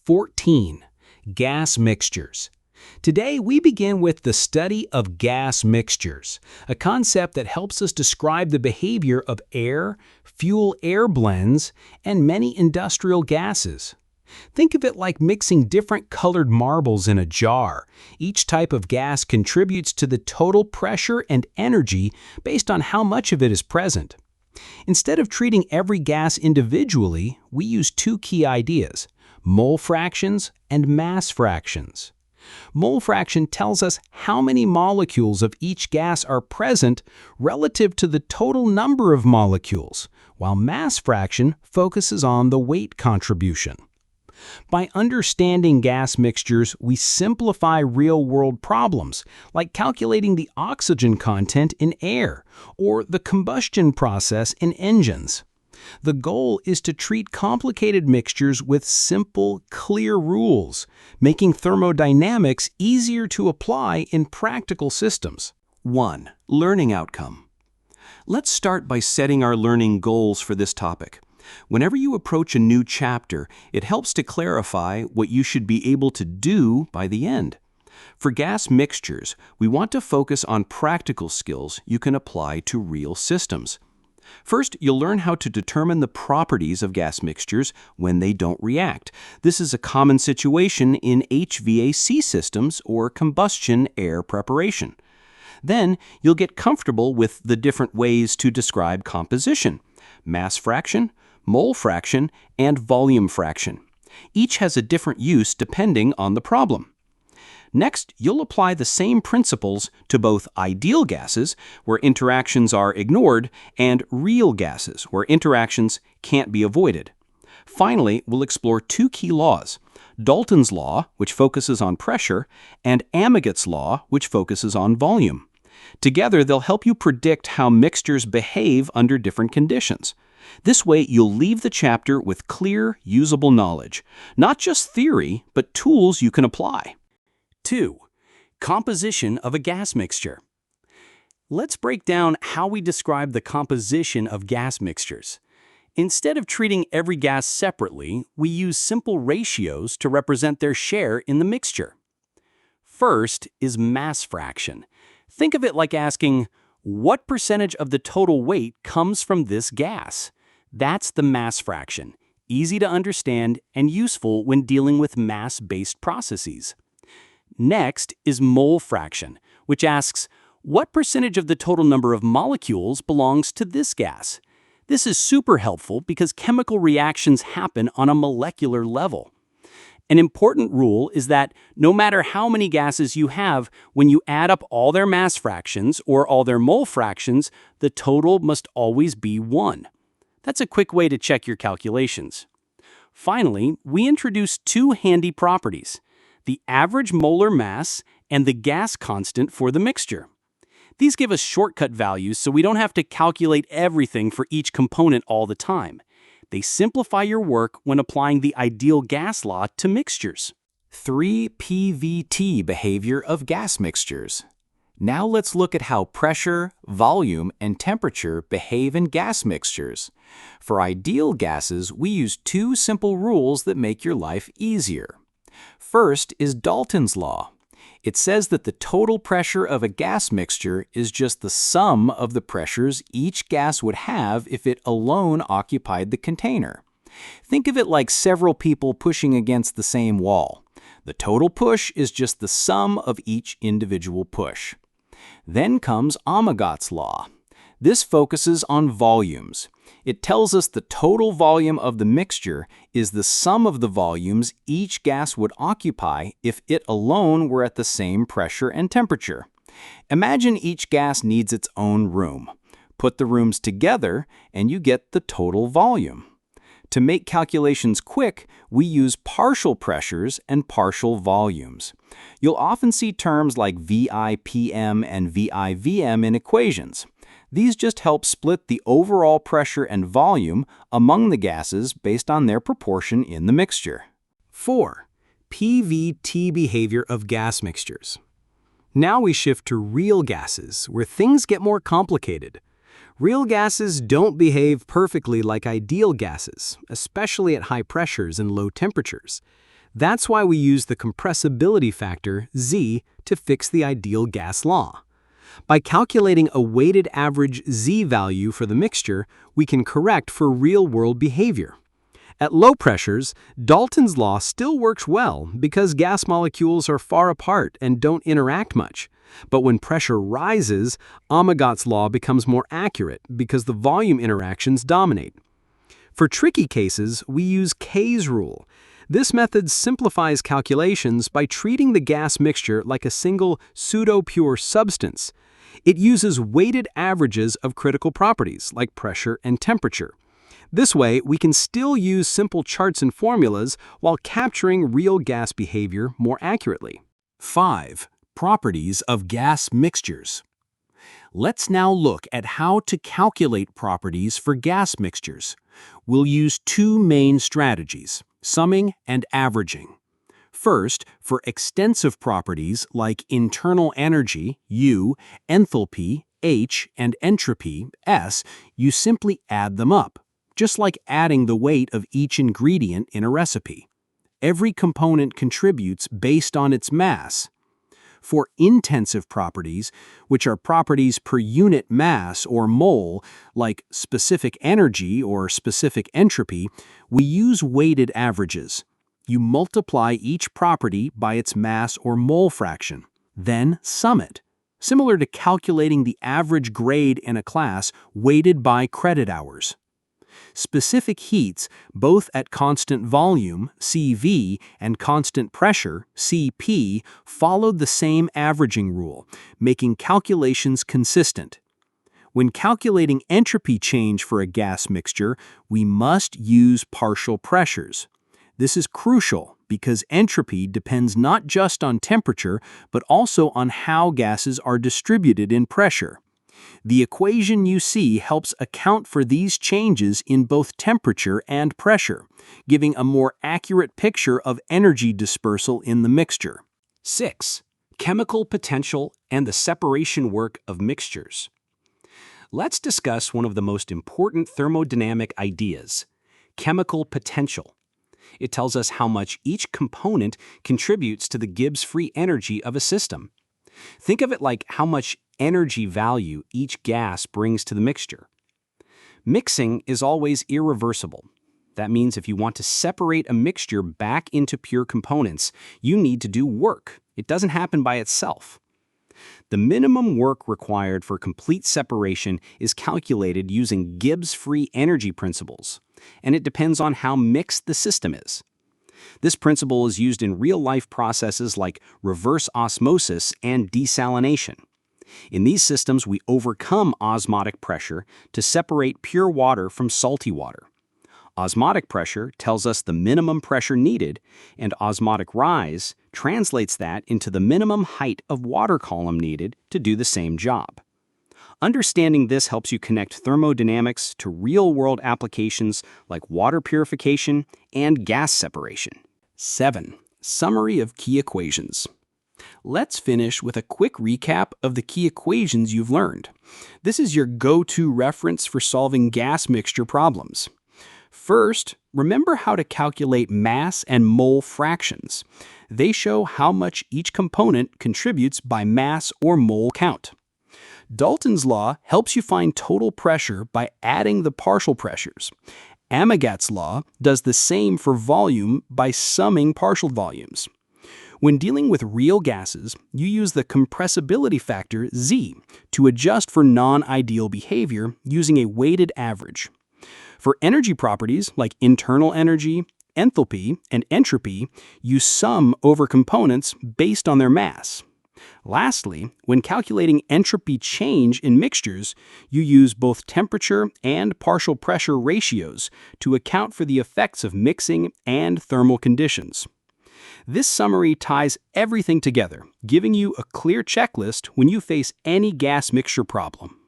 14. Gas mixtures. Today, we begin with the study of gas mixtures, a concept that helps us describe the behavior of air, fuel-air blends, and many industrial gases. Think of it like mixing different colored marbles in a jar. Each type of gas contributes to the total pressure and energy based on how much of it is present. Instead of treating every gas individually, we use two key ideas: mole fractions and mass fractions. Mole fraction tells us how many molecules of each gas are present relative to the total number of molecules, while mass fraction focuses on the weight contribution. By understanding gas mixtures, we simplify real-world problems, like calculating the oxygen content in air or the combustion process in engines. The goal is to treat complicated mixtures with simple, clear rules, making thermodynamics easier to apply in practical systems. 1. Learning outcome. Let's start by setting our learning goals for this topic. Whenever you approach a new chapter, it helps to clarify what you should be able to do by the end. For gas mixtures, we want to focus on practical skills you can apply to real systems. First, you'll learn how to determine the properties of gas mixtures when they don't react. This is a common situation in HVAC systems or combustion air preparation. Then, you'll get comfortable with the different ways to describe composition: mass fraction, mole fraction, and volume fraction. Each has a different use depending on the problem. Next, you'll apply the same principles to both ideal gases, where interactions are ignored, and real gases, where interactions can't be avoided. Finally, we'll explore two key laws: Dalton's law, which focuses on pressure, and Amagat's law, which focuses on volume. Together, they'll help you predict how mixtures behave under different conditions. This way, you'll leave the chapter with clear, usable knowledge, not just theory, but tools you can apply. 2. Composition of a gas mixture. Let's break down how we describe the composition of gas mixtures. Instead of treating every gas separately, we use simple ratios to represent their share in the mixture. First is mass fraction. Think of it like asking, what percentage of the total weight comes from this gas? That's the mass fraction, easy to understand and useful when dealing with mass-based processes. Next is mole fraction, which asks, what percentage of the total number of molecules belongs to this gas? This is super helpful because chemical reactions happen on a molecular level. An important rule is that no matter how many gases you have, when you add up all their mass fractions or all their mole fractions, the total must always be 1. That's a quick way to check your calculations. Finally, we introduce two handy properties: the average molar mass and the gas constant for the mixture. These give us shortcut values so we don't have to calculate everything for each component all the time. They simplify your work when applying the ideal gas law to mixtures. 3. PVT behavior of gas mixtures. Now let's look at how pressure, volume, and temperature behave in gas mixtures. For ideal gases, we use two simple rules that make your life easier. First is Dalton's law. It says that the total pressure of a gas mixture is just the sum of the pressures each gas would have if it alone occupied the container. Think of it like several people pushing against the same wall. The total push is just the sum of each individual push. Then comes Amagat's law. This focuses on volumes. It tells us the total volume of the mixture is the sum of the volumes each gas would occupy if it alone were at the same pressure and temperature. Imagine each gas needs its own room. Put the rooms together and you get the total volume. To make calculations quick, we use partial pressures and partial volumes. You'll often see terms like VIPM and VIVM in equations. These just help split the overall pressure and volume among the gases based on their proportion in the mixture. 4. PVT behavior of gas mixtures. Now we shift to real gases, where things get more complicated. Real gases don't behave perfectly like ideal gases, especially at high pressures and low temperatures. That's why we use the compressibility factor, Z, to fix the ideal gas law. By calculating a weighted average Z value for the mixture, we can correct for real-world behavior. At low pressures, Dalton's law still works well because gas molecules are far apart and don't interact much. But when pressure rises, Amagat's law becomes more accurate because the volume interactions dominate. For tricky cases, we use K's rule. This method simplifies calculations by treating the gas mixture like a single pseudo-pure substance. It uses weighted averages of critical properties like pressure and temperature. This way, we can still use simple charts and formulas while capturing real gas behavior more accurately. 5. Properties of gas mixtures. Let's now look at how to calculate properties for gas mixtures. We'll use two main strategies, summing and averaging. First, for extensive properties like internal energy, U, enthalpy, H, and entropy, S, you simply add them up, just like adding the weight of each ingredient in a recipe. Every component contributes based on its mass. For intensive properties, which are properties per unit mass or mole, like specific energy or specific entropy, we use weighted averages. You multiply each property by its mass or mole fraction, then sum it, similar to calculating the average grade in a class weighted by credit hours. Specific heats, both at constant volume, CV, and constant pressure, CP, followed the same averaging rule, making calculations consistent. When calculating entropy change for a gas mixture, we must use partial pressures. This is crucial because entropy depends not just on temperature, but also on how gases are distributed in pressure. The equation you see helps account for these changes in both temperature and pressure, giving a more accurate picture of energy dispersal in the mixture. 6. Chemical potential and the separation work of mixtures. Let's discuss one of the most important thermodynamic ideas, chemical potential. It tells us how much each component contributes to the Gibbs free energy of a system. Think of it like how much energy value each gas brings to the mixture. Mixing is always irreversible. That means if you want to separate a mixture back into pure components, you need to do work. It doesn't happen by itself. The minimum work required for complete separation is calculated using Gibbs free energy principles, and it depends on how mixed the system is. This principle is used in real-life processes like reverse osmosis and desalination. In these systems, we overcome osmotic pressure to separate pure water from salty water. Osmotic pressure tells us the minimum pressure needed, and osmotic rise translates that into the minimum height of water column needed to do the same job. Understanding this helps you connect thermodynamics to real-world applications like water purification and gas separation. 7. Summary of key equations. Let's finish with a quick recap of the key equations you've learned. This is your go-to reference for solving gas mixture problems. First, remember how to calculate mass and mole fractions. They show how much each component contributes by mass or mole count. Dalton's law helps you find total pressure by adding the partial pressures. Amagat's law does the same for volume by summing partial volumes. When dealing with real gases, you use the compressibility factor, Z, to adjust for non-ideal behavior using a weighted average. For energy properties like internal energy, enthalpy, and entropy, you sum over components based on their mass. Lastly, when calculating entropy change in mixtures, you use both temperature and partial pressure ratios to account for the effects of mixing and thermal conditions. This summary ties everything together, giving you a clear checklist when you face any gas mixture problem.